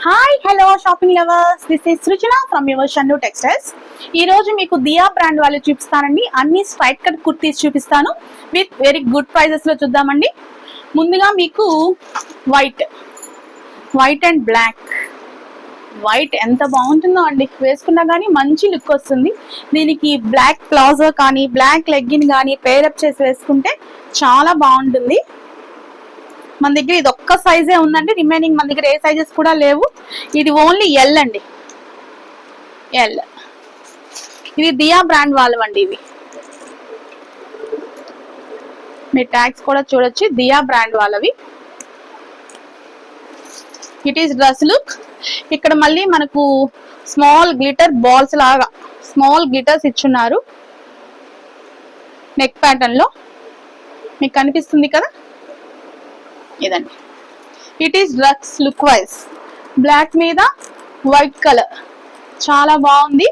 Hi hello shopping lovers, this is Srujana from your Shannu textiles. ఈ రోజు మీకు దియా బ్రాండ్ వాళ్ళు చూపిస్తానండి. అన్ని స్ట్రైట్ కట్ కుర్తీస్ చూపిస్తాను విత్ వెరీ గుడ్ ప్రైజెస్ లో చూద్దామండి. ముందుగా మీకు వైట్ అండ్ బ్లాక్. వైట్ ఎంత బాగుంటుందో అండి, వేసుకున్నా కానీ మంచి లుక్ వస్తుంది. దీనికి బ్లాక్ ప్లాజో కానీ బ్లాక్ లెగ్గిన్ కానీ పేరప్ చేసి వేసుకుంటే చాలా బాగుంటుంది. మన దగ్గర ఇది ఒక్క సైజే ఉందండి, రిమైనింగ్ మన దగ్గర ఏ సైజెస్ కూడా లేవు. ఇది ఓన్లీ ఎల్ అండి, ఎల్. ఇది దియా బ్రాండ్ వాళ్ళవండి. ఇవి మీ ట్యాగ్స్ కూడా చూడొచ్చు, దియా బ్రాండ్ వాళ్ళవి. It is dress look. ఇక్కడ మళ్ళీ మనకు స్మాల్ గ్లిటర్ బాల్స్ లాగా స్మాల్ గ్లిటర్స్ ఇచ్చున్నారు నెక్ ప్యాటర్న్ లో. మీకు కనిపిస్తుంది కదా, ఇదండి. It is dress look wise. Black మీద వైట్ కలర్ చాలా బాగుంది.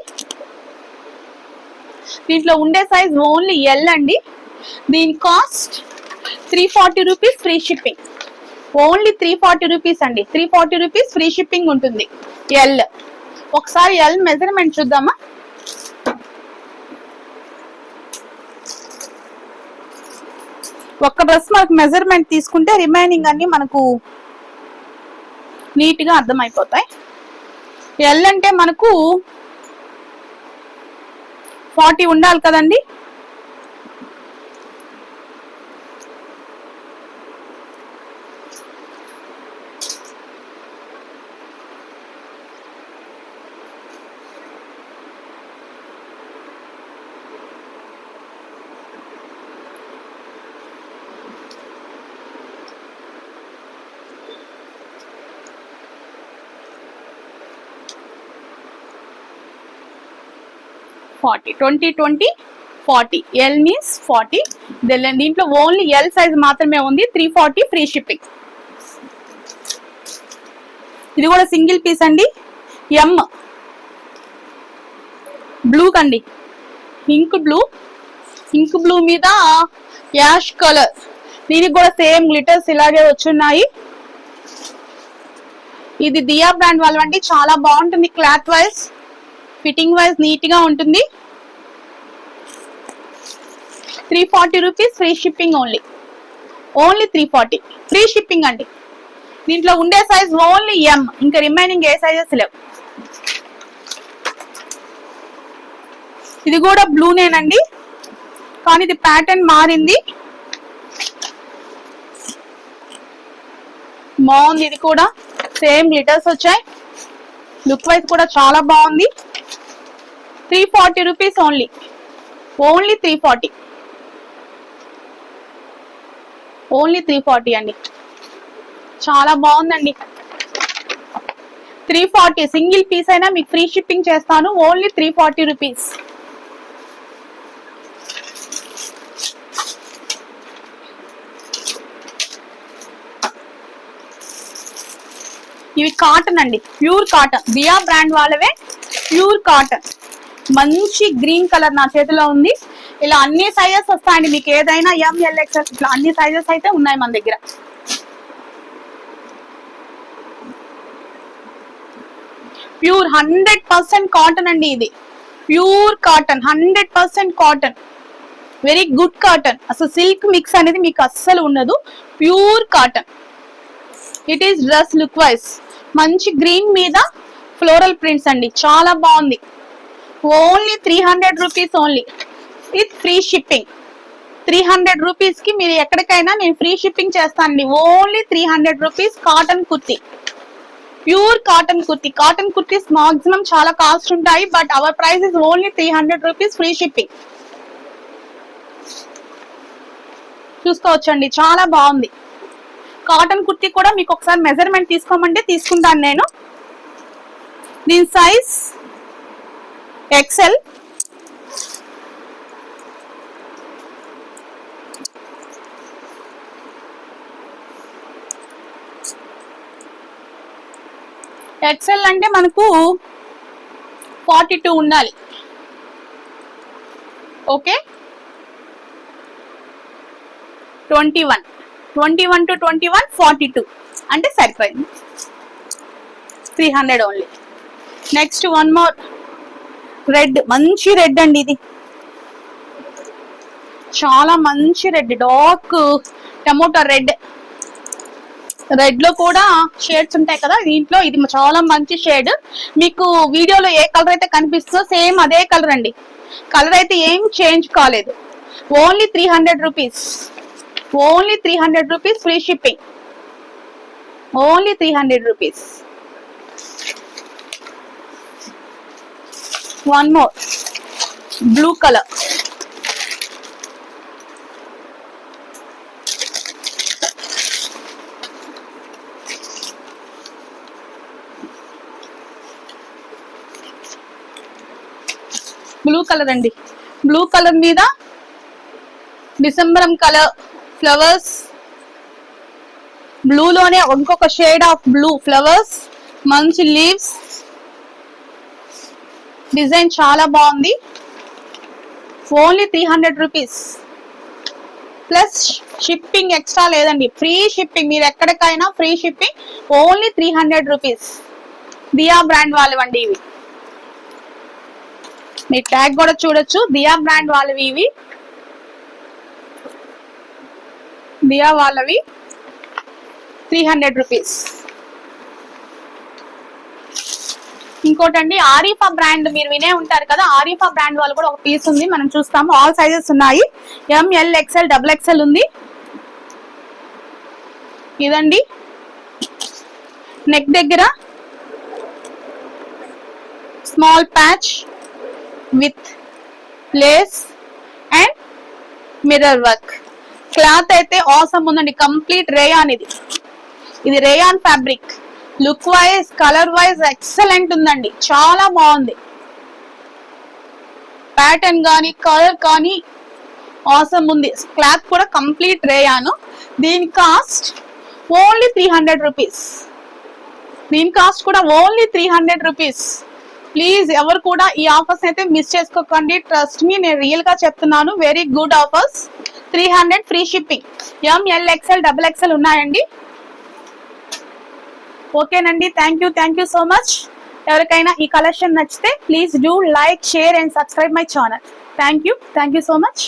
దీంట్లో ఉండే సైజ్ ఓన్లీ ఎల్ అండి. దీని cost 340 rupees free shipping. Only 340 rupees అండి. 340 రూపీస్ ఫ్రీ షిప్పింగ్ ఉంటుంది. ఎల్. ఒకసారి ఎల్ మెజర్మెంట్ చూద్దామా. ఒక్క డ్రెస్ మనకు మెజర్మెంట్ తీసుకుంటే రిమైనింగ్ అన్ని మనకు నీట్ గా అర్థమైపోతాయి. ఎల్ అంటే మనకు 40 ఉండాలి కదండి. $40, 20, 20, 40. L means 40. దీంట్లో ఓన్లీ ఎల్ సైజ్ మాత్రమే ఉంది. 340 ఫ్రీ షిప్పింగ్. ఇది కూడా సింగిల్ పీస్ అండి. ఎం బ్లూ కండి, ఇంక్ బ్లూ మీద యాష్ కలర్. దీనికి కూడా సేమ్ గ్లిటర్స్ ఇలాగే వచ్చున్నాయి. ఇది దియా బ్రాండ్ వాళ్ళండి. చాలా బాగుంటుంది. Cloth wise, fitting wise neat గా ఉంటుంది. 340 rupees free shipping. Only 340 free shipping అండి. దీంట్లో ఉండే సైజ్ ఓన్లీ ఎం, ఇంకా రిమైనింగ్ ఏ సైజెస్ లేవు. ఇది కూడా బ్లూనేనండి, కానీ ఇది ప్యాటర్న్ మారింది. బాగుంది. ఇది కూడా సేమ్ గ్లిటర్స్ వచ్చాయి. లుక్ వైజ్ కూడా చాలా బాగుంది. 340 రూపీస్ ఓన్లీ 340. ఓన్లీ 340 అండి. చాలా బాగుందండి. 340 సింగిల్ పీస్ అయినా మీకు ఫ్రీ షిప్పింగ్ చేస్తాను. Only 340 rupees. ఇవి కాటన్ అండి, ప్యూర్ కాటన్. దియా బ్రాండ్ వాళ్ళవే, ప్యూర్ కాటన్. మంచి గ్రీన్ కలర్ నా చేతిలో ఉంది. ఇలా అన్ని సైజెస్ వస్తాయండి మీకు. ఏదైనా ఎం, ఎల్, ఎక్స్ఎల్ ఇట్లా అన్ని సైజెస్ అయితే ఉన్నాయి మన దగ్గర. ప్యూర్ 100% కాటన్ అండి. ఇది pure cotton, 100% cotton. Very good cotton. అసలు సిల్క్ మిక్స్ అనేది మీకు అస్సలు ఉండదు. Pure cotton. It is dress look wise. మంచి గ్రీన్ మీద ఫ్లోరల్ ప్రింట్స్ అండి. చాలా బాగుంది. Only 300 rupees only with free shipping. 300 rupees కి మీరు ఎక్కడికైనా నేను ఫ్రీ షిప్పింగ్ చేస్తానండి. Only 300 rupees. Cotton kurti, pure cotton kurti. Cotton kurtis maximum చాలా కాస్ట్ ఉంటాయి, but our price is only 300 rupees free shipping. చూసుకోవచ్చండి, చాలా బాగుంది. కాటన్ కుర్తీ కూడా మీకు ఒకసారి మెజర్మెంట్ తీసుకోమంటే తీసుకుంటాను నేను. దీని సైజ్ ఎక్సెల్. ఎక్సెల్ అంటే మనకు 42 ఉండాలి. ఓకే, 21 to 21 42 అంటే సరిపోయింది. 300 only. Next one more red, మంచి రెడ్ అండి ఇది, చాలా మంచి red, dark tomato red. Red లో కూడా షేడ్స్ ఉంటాయి కదా, దీంట్లో ఇది చాలా మంచి షేడ్. మీకు వీడియోలో ఏ కలర్ అయితే కనిపిస్తుందో సేమ్ అదే కలర్ అండి, కలర్ అయితే ఏం చేంజ్ కాలేదు. Only 300 rupees, only 300 rupees, free shipping, only 300 rupees. One more blue colour, blue colour అండి. బ్లూ కలర్ మీద డిసెంబరం కలర్ ఫ్లవర్స్, బ్లూలోనే ఇంకొక షేడ్ ఆఫ్ బ్లూ ఫ్లవర్స్, మంచి లీవ్స్, డిజైన్ చాలా బాగుంది. Only 300 rupees plus shipping extra లేదండి, ఫ్రీ షిప్పింగ్. మీరు ఎక్కడికైనా free shipping, only 300 rupees. దియా brand వాళ్ళవండి ఇవి, మీ ట్యాగ్ కూడా చూడొచ్చు, దియా బ్రాండ్ వాళ్ళవి ఇవి, దియా వాళ్ళవి 300 రూపీస్. ఇంకోటండి ఆరిఫా బ్రాండ్, మీరు వినే ఉంటారు కదా, ఆరిఫా బ్రాండ్ వాళ్ళు కూడా ఒక పీస్ ఉంది, మనం చూస్తాము. ఆల్ సైజెస్ ఉన్నాయి, ML XL XXL ఉంది. ఇదండి నెక్ దగ్గర small patch with lace and mirror work. Cloth అయితే ఆసమ్ ఉందండి, కంప్లీట్ రేయాన్. ఇది rayon fabric. Look wise, colour wise excellent ఉందండి, చాలా బాగుంది. ప్యాటర్న్ కానీ కలర్ కానీ ఆసమ్ ఉంది. క్లాత్ కూడా కంప్లీట్ రేయాను. దీని కాస్ట్ ఓన్లీ 300 రూపీస్, దీని కాస్ట్ కూడా ఓన్లీ 300 రూపీస్. ప్లీజ్ ఎవరు కూడా ఈ ఆఫర్స్ అయితే మిస్ చేసుకోకండి, ట్రస్ట్ మీ, నేను రియల్ గా చెప్తున్నాను. Very good offers. 300 free shipping, ML XL XXL ఉన్నాయండి. ఓకేనండి, థ్యాంక్ యూ సో మచ్. ఎవరికైనా ఈ కలెక్షన్ నచ్చితే please do like, share and subscribe my channel. Thank you so much.